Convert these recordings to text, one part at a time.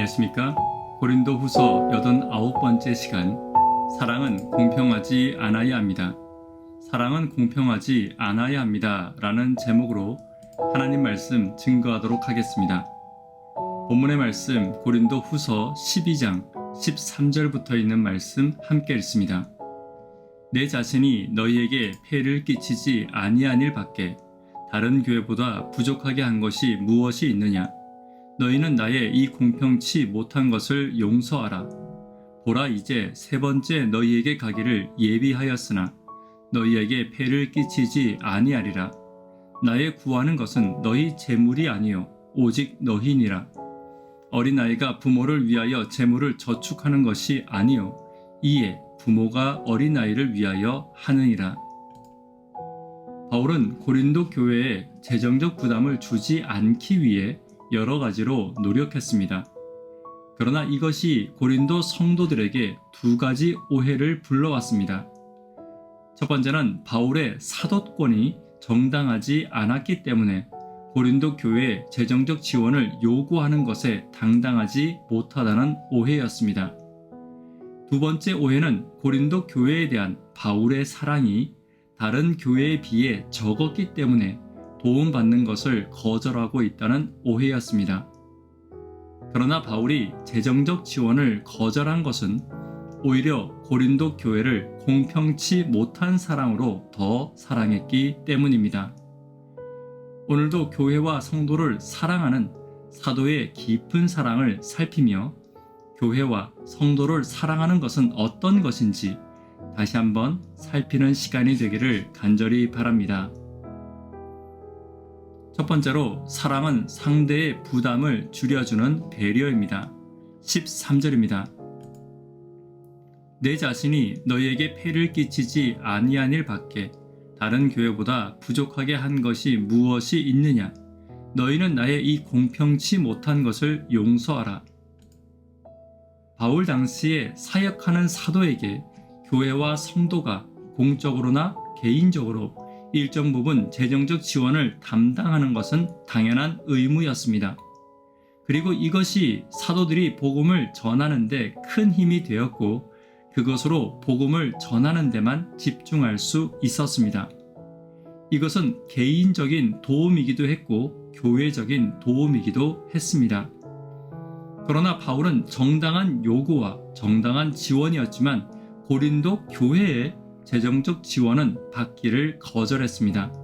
안녕하십니까? 고린도후서 89번째 시간, 사랑은 공평하지 않아야 합니다. 사랑은 공평하지 않아야 합니다 라는 제목으로 하나님 말씀 증거하도록 하겠습니다. 본문의 말씀 고린도후서 12장 13절부터 있는 말씀 함께 읽습니다. 내 자신이 너희에게 폐를 끼치지 아니한 일 밖에 다른 교회보다 부족하게 한 것이 무엇이 있느냐? 너희는 나의 이 공평치 못한 것을 용서하라. 보라, 이제 세 번째 너희에게 가기를 예비하였으나 너희에게 폐를 끼치지 아니하리라. 나의 구하는 것은 너희 재물이 아니요 오직 너희니라. 어린아이가 부모를 위하여 재물을 저축하는 것이 아니요 이에 부모가 어린아이를 위하여 하느니라. 바울은 고린도 교회에 재정적 부담을 주지 않기 위해 여러 가지로 노력했습니다. 그러나 이것이 고린도 성도들에게 두 가지 오해를 불러왔습니다. 첫 번째는 바울의 사도권이 정당하지 않았기 때문에 고린도 교회에 재정적 지원을 요구하는 것에 당당하지 못하다는 오해였습니다. 두 번째 오해는 고린도 교회에 대한 바울의 사랑이 다른 교회에 비해 적었기 때문에 도움받는 것을 거절하고 있다는 오해였습니다. 그러나 바울이 재정적 지원을 거절한 것은 오히려 고린도 교회를 공평치 못한 사랑으로 더 사랑했기 때문입니다. 오늘도 교회와 성도를 사랑하는 사도의 깊은 사랑을 살피며 교회와 성도를 사랑하는 것은 어떤 것인지 다시 한번 살피는 시간이 되기를 간절히 바랍니다. 첫 번째로 사랑은 상대의 부담을 줄여주는 배려입니다. 13절입니다. 내 자신이 너희에게 폐를 끼치지 아니한 일 밖에 다른 교회보다 부족하게 한 것이 무엇이 있느냐? 너희는 나의 이 공평치 못한 것을 용서하라. 바울 당시에 사역하는 사도에게 교회와 성도가 공적으로나 개인적으로 일정 부분 재정적 지원을 담당하는 것은 당연한 의무였습니다. 그리고 이것이 사도들이 복음을 전하는 데 큰 힘이 되었고 그것으로 복음을 전하는 데만 집중할 수 있었습니다. 이것은 개인적인 도움이기도 했고 교회적인 도움이기도 했습니다. 그러나 바울은 정당한 요구와 정당한 지원이었지만 고린도 교회에 재정적 지원은 받기를 거절했습니다.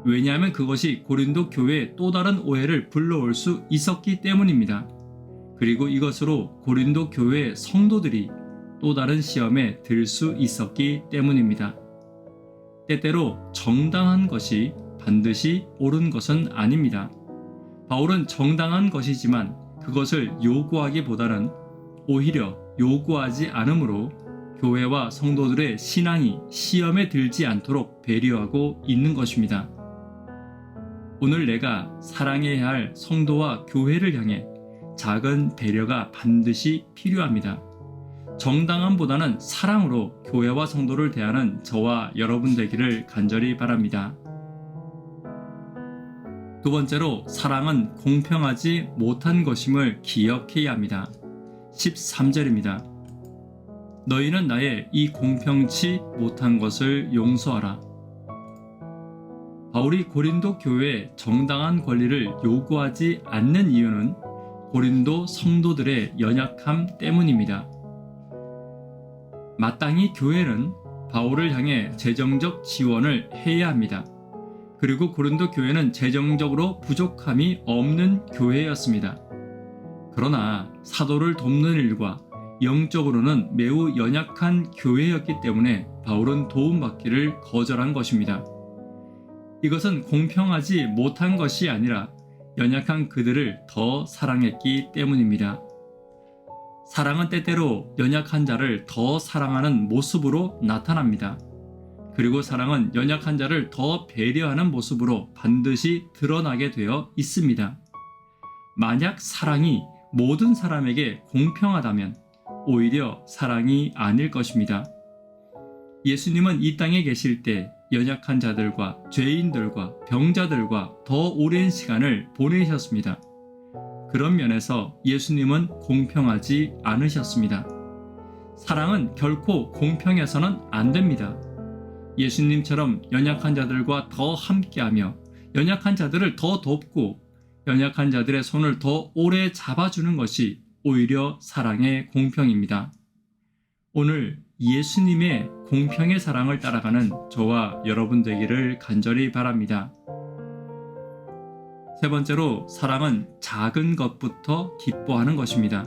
왜냐하면 그것이 고린도 교회에 또 다른 오해를 불러올 수 있었기 때문입니다. 그리고 이것으로 고린도 교회의 성도들이 또 다른 시험에 들 수 있었기 때문입니다. 때때로 정당한 것이 반드시 옳은 것은 아닙니다. 바울은 정당한 것이지만 그것을 요구하기보다는 오히려 요구하지 않으므로 교회와 성도들의 신앙이 시험에 들지 않도록 배려하고 있는 것입니다. 오늘 내가 사랑해야 할 성도와 교회를 향해 작은 배려가 반드시 필요합니다. 정당함보다는 사랑으로 교회와 성도를 대하는 저와 여러분 되기를 간절히 바랍니다. 두 번째로 사랑은 공평하지 못한 것임을 기억해야 합니다. 13절입니다. 너희는 나의 이 공평치 못한 것을 용서하라. 바울이 고린도 교회에 정당한 권리를 요구하지 않는 이유는 고린도 성도들의 연약함 때문입니다. 마땅히 교회는 바울을 향해 재정적 지원을 해야 합니다. 그리고 고린도 교회는 재정적으로 부족함이 없는 교회였습니다. 그러나 사도를 돕는 일과 영적으로는 매우 연약한 교회였기 때문에 바울은 도움받기를 거절한 것입니다. 이것은 공평하지 못한 것이 아니라 연약한 그들을 더 사랑했기 때문입니다. 사랑은 때때로 연약한 자를 더 사랑하는 모습으로 나타납니다. 그리고 사랑은 연약한 자를 더 배려하는 모습으로 반드시 드러나게 되어 있습니다. 만약 사랑이 모든 사람에게 공평하다면 오히려 사랑이 아닐 것입니다. 예수님은 이 땅에 계실 때 연약한 자들과 죄인들과 병자들과 더 오랜 시간을 보내셨습니다. 그런 면에서 예수님은 공평하지 않으셨습니다. 사랑은 결코 공평해서는 안 됩니다. 예수님처럼 연약한 자들과 더 함께하며 연약한 자들을 더 돕고 연약한 자들의 손을 더 오래 잡아주는 것이 오히려 사랑의 공평입니다. 오늘 예수님의 공평의 사랑을 따라가는 저와 여러분 되기를 간절히 바랍니다. 세 번째로 사랑은 작은 것부터 기뻐하는 것입니다.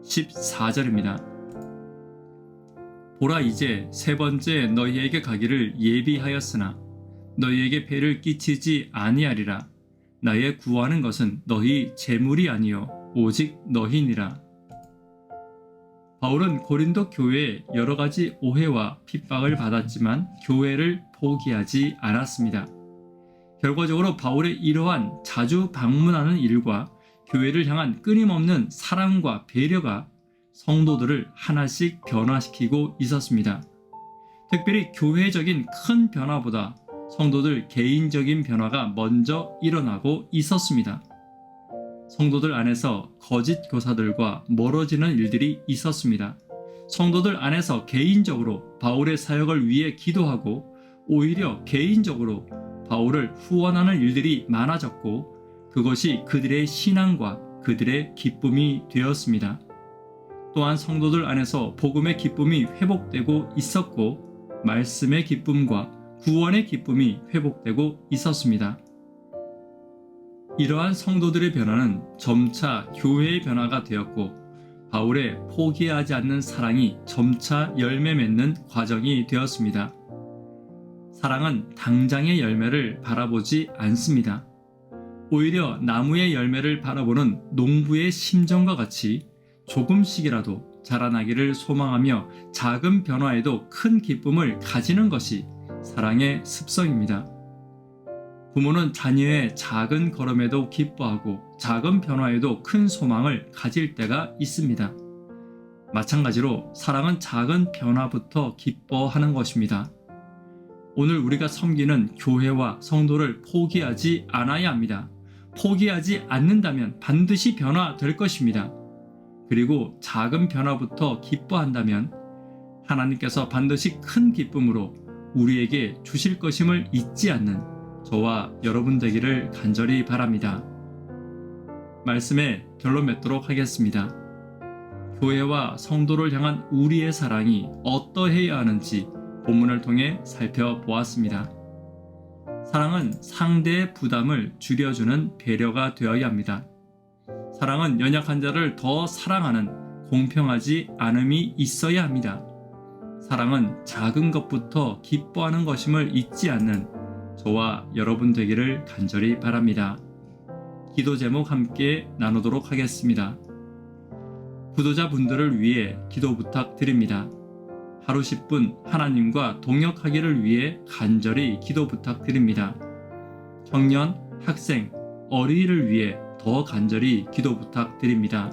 14절입니다. 보라, 이제 세 번째 너희에게 가기를 예비하였으나 너희에게 폐를 끼치지 아니하리라. 나의 구하는 것은 너희 재물이 아니요 오직 너희니라. 바울은 고린도 교회에 여러 가지 오해와 핍박을 받았지만 교회를 포기하지 않았습니다. 결과적으로 바울의 이러한 자주 방문하는 일과 교회를 향한 끊임없는 사랑과 배려가 성도들을 하나씩 변화시키고 있었습니다. 특별히 교회적인 큰 변화보다 성도들 개인적인 변화가 먼저 일어나고 있었습니다. 성도들 안에서 거짓 교사들과 멀어지는 일들이 있었습니다. 성도들 안에서 개인적으로 바울의 사역을 위해 기도하고 오히려 개인적으로 바울을 후원하는 일들이 많아졌고 그것이 그들의 신앙과 그들의 기쁨이 되었습니다. 또한 성도들 안에서 복음의 기쁨이 회복되고 있었고 말씀의 기쁨과 구원의 기쁨이 회복되고 있었습니다. 이러한 성도들의 변화는 점차 교회의 변화가 되었고 바울의 포기하지 않는 사랑이 점차 열매 맺는 과정이 되었습니다. 사랑은 당장의 열매를 바라보지 않습니다. 오히려 나무의 열매를 바라보는 농부의 심정과 같이 조금씩이라도 자라나기를 소망하며 작은 변화에도 큰 기쁨을 가지는 것이 사랑의 습성입니다. 부모는 자녀의 작은 걸음에도 기뻐하고 작은 변화에도 큰 소망을 가질 때가 있습니다. 마찬가지로 사랑은 작은 변화부터 기뻐하는 것입니다. 오늘 우리가 섬기는 교회와 성도를 포기하지 않아야 합니다. 포기하지 않는다면 반드시 변화될 것입니다. 그리고 작은 변화부터 기뻐한다면 하나님께서 반드시 큰 기쁨으로 우리에게 주실 것임을 잊지 않는 저와 여러분 되기를 간절히 바랍니다. 말씀에 결론 맺도록 하겠습니다. 교회와 성도를 향한 우리의 사랑이 어떠해야 하는지 본문을 통해 살펴보았습니다. 사랑은 상대의 부담을 줄여주는 배려가 되어야 합니다. 사랑은 연약한 자를 더 사랑하는 공평하지 않음이 있어야 합니다. 사랑은 작은 것부터 기뻐하는 것임을 잊지 않는 저와 여러분 되기를 간절히 바랍니다. 기도 제목 함께 나누도록 하겠습니다. 구도자분들을 위해 기도 부탁드립니다. 하루 10분 하나님과 동역하기를 위해 간절히 기도 부탁드립니다. 청년, 학생, 어린이를 위해 더 간절히 기도 부탁드립니다.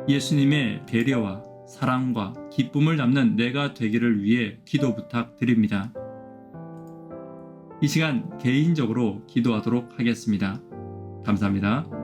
예수님의 배려와 사랑과 기쁨을 담는 내가 되기를 위해 기도 부탁드립니다. 이 시간 개인적으로 기도하도록 하겠습니다. 감사합니다.